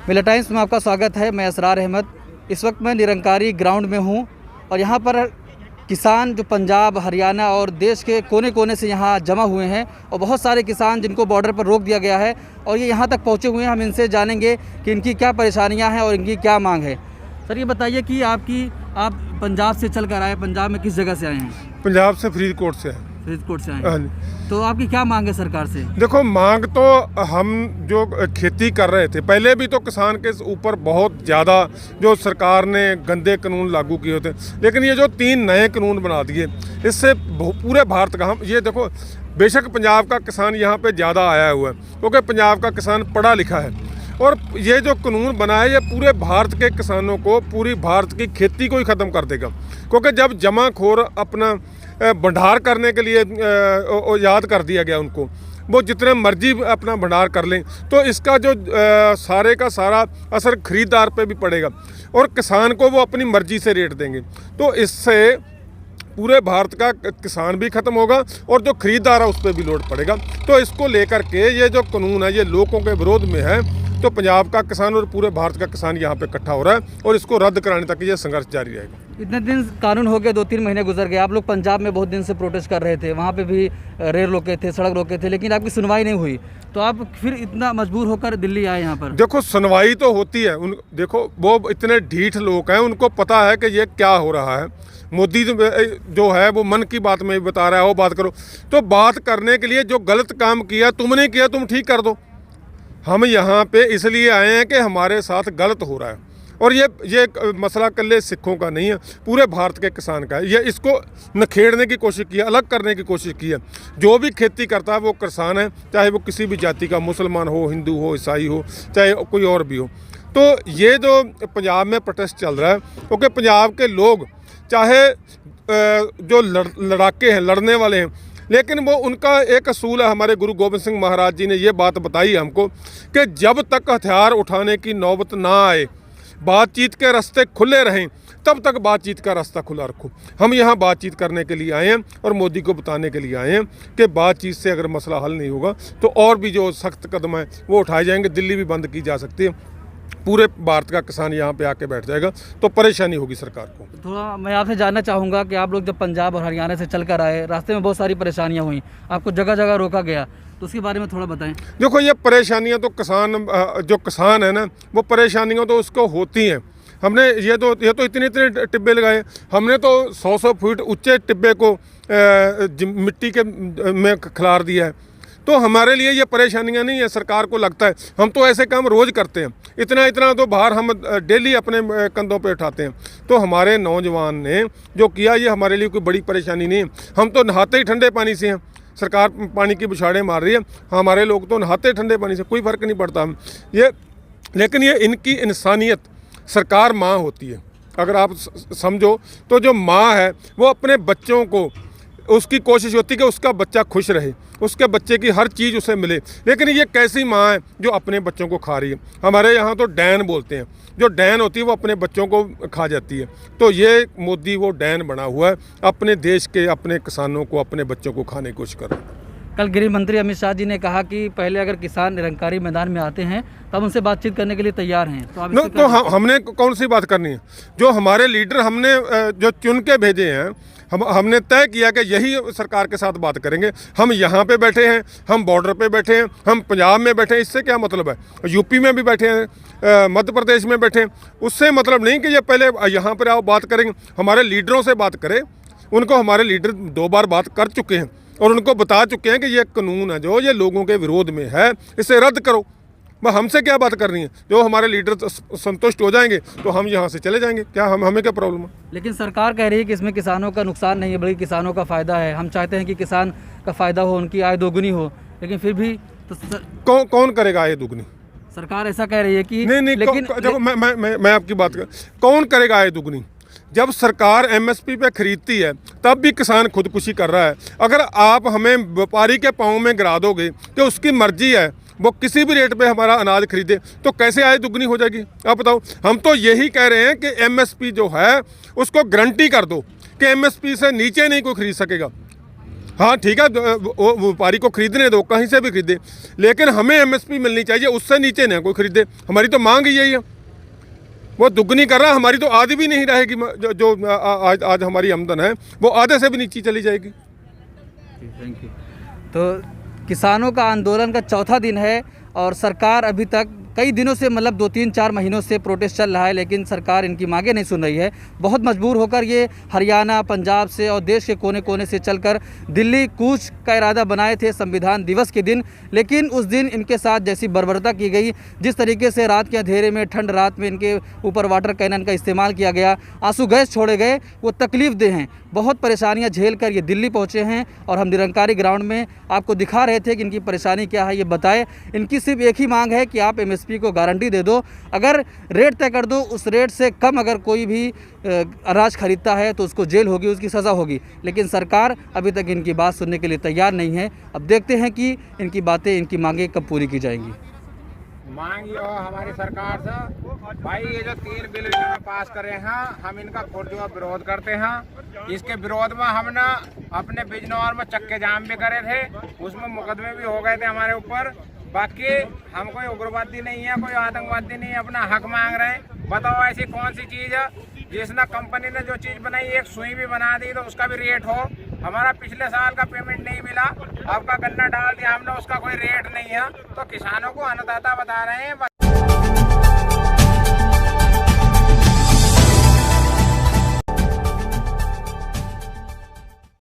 मिला टाइम्स में आपका स्वागत है। मैं असरार अहमद। इस वक्त मैं निरंकारी ग्राउंड में हूं और यहां पर किसान जो पंजाब, हरियाणा और देश के कोने कोने से यहां जमा हुए हैं और बहुत सारे किसान जिनको बॉर्डर पर रोक दिया गया है और ये यहां तक पहुंचे हुए हैं। हम इनसे जानेंगे कि इनकी क्या परेशानियां हैं और इनकी क्या मांग है। सर, ये बताइए कि आप पंजाब से चल कर आए, पंजाब में किस जगह से आए हैं? पंजाब से फरीदकोट से है। फरीदकोट से आए हाँ हैं। जी। तो आपकी क्या मांग है सरकार से? देखो, मांग तो हम जो खेती कर रहे थे पहले भी तो किसान के ऊपर बहुत ज़्यादा जो सरकार ने गंदे कानून लागू किए थे, लेकिन ये जो 3 नए कानून बना दिए इससे पूरे भारत का हम ये देखो, बेशक पंजाब का किसान यहाँ पे ज़्यादा आया हुआ है क्योंकि पंजाब का किसान पढ़ा लिखा है, और ये जो कानून बना है ये पूरे भारत के किसानों को, पूरी भारत की खेती को ही ख़त्म कर देगा। क्योंकि जब जमाखोर अपना भंडार करने के लिए याद कर दिया गया उनको, वो जितने मर्जी अपना भंडार कर लें, तो इसका जो सारे का सारा असर खरीदार पे भी पड़ेगा और किसान को वो अपनी मर्जी से रेट देंगे। तो इससे पूरे भारत का किसान भी ख़त्म होगा और जो खरीदार है उस पर भी लोड पड़ेगा। तो इसको लेकर के ये जो कानून है ये लोगों के विरोध में है। तो पंजाब का किसान और पूरे भारत का किसान यहाँ पे इकट्ठा हो रहा है और इसको रद्द कराने तक ये संघर्ष जारी रहेगा। इतने दिन कानून हो गए, 2-3 महीने गुजर गए। आप लोग पंजाब में बहुत दिन से प्रोटेस्ट कर रहे थे, वहाँ पे भी रेल रोके थे, सड़क रोके थे, लेकिन आपकी सुनवाई नहीं हुई। तो आप फिर इतना मजबूर होकर दिल्ली आए यहाँ पर? देखो, सुनवाई तो होती है। देखो, वो इतने ढीठ लोग हैं, उनको पता है कि ये क्या हो रहा है। मोदी जो है वो मन की बात में भी बता रहा है, वो बात करो। तो बात करने के लिए जो गलत काम किया तुमने किया, तुम ठीक कर दो। हम यहाँ पे इसलिए आए हैं कि हमारे साथ गलत हो रहा है और ये मसला कल्ले सिखों का नहीं है, पूरे भारत के किसान का है। ये इसको नखेड़ने की कोशिश की है, अलग करने की कोशिश की है। जो भी खेती करता है वो किसान है, चाहे वो किसी भी जाति का, मुसलमान हो, हिंदू हो, ईसाई हो, चाहे कोई और भी हो। तो ये जो पंजाब में प्रोटेस्ट चल रहा है क्योंकि पंजाब के लोग चाहे जो लड़ाके हैं, लड़ने वाले हैं, लेकिन वो उनका एक असूल है। हमारे गुरु गोविंद सिंह महाराज जी ने ये बात बताई हमको कि जब तक हथियार उठाने की नौबत ना आए, बातचीत के रास्ते खुले रहें, तब तक बातचीत का रास्ता खुला रखो। हम यहाँ बातचीत करने के लिए आए हैं और मोदी को बताने के लिए आए हैं कि बातचीत से अगर मसला हल नहीं होगा तो और भी जो सख्त कदम है वो उठाए जाएंगे। दिल्ली भी बंद की जा सकती है, पूरे भारत का किसान यहाँ पे आके बैठ जाएगा तो परेशानी होगी सरकार को। थोड़ा मैं आपसे जानना चाहूँगा कि आप लोग जब पंजाब और हरियाणा से चल कर आए, रास्ते में बहुत सारी परेशानियाँ हुई, आपको जगह जगह रोका गया, तो उसके बारे में थोड़ा बताएं। देखो, ये परेशानियाँ तो जो किसान है ना, वो परेशानियाँ तो उसको होती हैं। हमने ये तो इतने टिब्बे लगाए, हमने तो 100 फीट ऊंचे टिब्बे को मिट्टी के में खिलार दिया है। तो हमारे लिए ये परेशानियां नहीं है। सरकार को लगता है हम तो ऐसे काम रोज़ करते हैं, इतना तो भार हम डेली अपने कंधों पे उठाते हैं। तो हमारे नौजवान ने जो किया ये हमारे लिए कोई बड़ी परेशानी नहीं है। हम तो नहाते ही ठंडे पानी से हैं। सरकार पानी की बुछाड़ें मार रही है, हमारे लोग तो नहाते ठंडे पानी से, कोई फ़र्क नहीं पड़ता हम ये। लेकिन ये इनकी इंसानियत, सरकार माँ होती है। अगर आप समझो तो जो माँ है वो अपने बच्चों को, उसकी कोशिश होती है कि उसका बच्चा खुश रहे, उसके बच्चे की हर चीज़ उसे मिले। लेकिन ये कैसी माँ है जो अपने बच्चों को खा रही है? हमारे यहाँ तो डैन बोलते हैं, जो डैन होती है वो अपने बच्चों को खा जाती है। तो ये मोदी वो डैन बना हुआ है, अपने देश के, अपने किसानों को, अपने बच्चों को खाने की कोशिश कर रहा है। कल गृह मंत्री अमित शाह जी ने कहा कि पहले अगर किसान निरंकारी मैदान में आते हैं तब उनसे बातचीत करने के लिए तैयार हैं। तो हमने कौन सी बात करनी है? जो हमारे लीडर हमने जो चुन के भेजे हैं, हमने तय किया कि यही सरकार के साथ बात करेंगे। हम यहाँ पे बैठे हैं, हम बॉर्डर पे बैठे हैं, हम पंजाब में बैठे हैं, इससे क्या मतलब है? यूपी में भी बैठे हैं, मध्य प्रदेश में बैठे हैं, उससे मतलब नहीं कि ये पहले यहाँ पर आओ बात करेंगे। हमारे लीडरों से बात करें, उनको हमारे लीडर 2 बार बात कर चुके हैं और उनको बता चुके हैं कि ये कानून है जो ये लोगों के विरोध में है, इसे रद्द करो। वह हमसे क्या बात करनी है? जो हमारे लीडर संतुष्ट हो जाएंगे तो हम यहाँ से चले जाएंगे। क्या हमें क्या प्रॉब्लम है? लेकिन सरकार कह रही है कि इसमें किसानों का नुकसान नहीं है बल्कि किसानों का फ़ायदा है। हम चाहते हैं कि किसान का फ़ायदा हो, उनकी आय दोगुनी हो, लेकिन फिर भी तो कौन करेगा आय दोगुनी? सरकार ऐसा कह रही है कि नहीं, देखो मैं आपकी बात कर, कौन करेगा आय दोगुनी? जब सरकार एमएसपी पे खरीदती है तब भी किसान खुदकुशी कर रहा है। अगर आप हमें व्यापारी के पाँव में गिरा दोगे कि उसकी मर्जी है, वो किसी भी रेट पे हमारा अनाज खरीदे, तो कैसे आय दुगनी हो जाएगी? आप बताओ। हम तो यही कह रहे हैं कि एमएसपी जो है उसको गारंटी कर दो कि एमएसपी से नीचे नहीं कोई खरीद सकेगा। हाँ ठीक है, वो व्यापारी को खरीदने दो, कहीं से भी खरीदे, लेकिन हमें एमएसपी मिलनी चाहिए, उससे नीचे ना कोई खरीदे। हमारी तो मांग ही यही है। वो दुगनी कर रहा है, हमारी तो आधी भी नहीं रहेगी। जो आज हमारी आमदन है वो आधे से भी नीचे चली जाएगी। Thank you. तो किसानों का आंदोलन का चौथा दिन है और सरकार अभी तक कई दिनों से, मतलब 2-3-4 महीनों से प्रोटेस्ट चल रहा है, लेकिन सरकार इनकी मांगें नहीं सुन रही है। बहुत मजबूर होकर ये हरियाणा, पंजाब से और देश के कोने कोने से चलकर दिल्ली कूच का इरादा बनाए थे संविधान दिवस के दिन, लेकिन उस दिन इनके साथ जैसी बर्बरता की गई, जिस तरीके से रात के अंधेरे में, ठंड रात में इनके ऊपर वाटर कैनन का इस्तेमाल किया गया, आंसू गैस छोड़े गए, वो तकलीफदेह हैं। बहुत परेशानियां झेल कर ये दिल्ली पहुंचे हैं और हम निरंकारी ग्राउंड में आपको दिखा रहे थे कि इनकी परेशानी क्या है, ये बताएं। इनकी सिर्फ एक ही मांग है कि आप एमएसपी को गारंटी दे दो, अगर रेट तय कर दो, उस रेट से कम अगर कोई भी अनाज खरीदता है तो उसको जेल होगी, उसकी सज़ा होगी। लेकिन सरकार अभी तक इनकी बात सुनने के लिए तैयार नहीं है। अब देखते हैं कि इनकी बातें, इनकी मांगें कब पूरी की जाएंगी। मांग ये हो हमारी सरकार से, भाई ये जो 3 बिल इन्होंने पास करे हैं, हम इनका खुद जो विरोध करते हैं। इसके विरोध में हमने अपने बिजनौर में चक्के जाम भी करे थे, उसमें मुकदमे भी हो गए थे हमारे ऊपर। बाकी हम कोई उग्रवादी नहीं है, कोई आतंकवादी नहीं है, अपना हक मांग रहे हैं। बताओ ऐसी कौन सी चीज़ है जिसने कंपनी ने जो चीज़ बनाई, एक सुई भी बना दी तो उसका भी रेट हो। हमारा पिछले साल का पेमेंट नहीं मिला, आपका गन्ना डाल दिया हमने, उसका कोई रेट नहीं है। तो किसानों को अन्नदाता बता रहे हैं।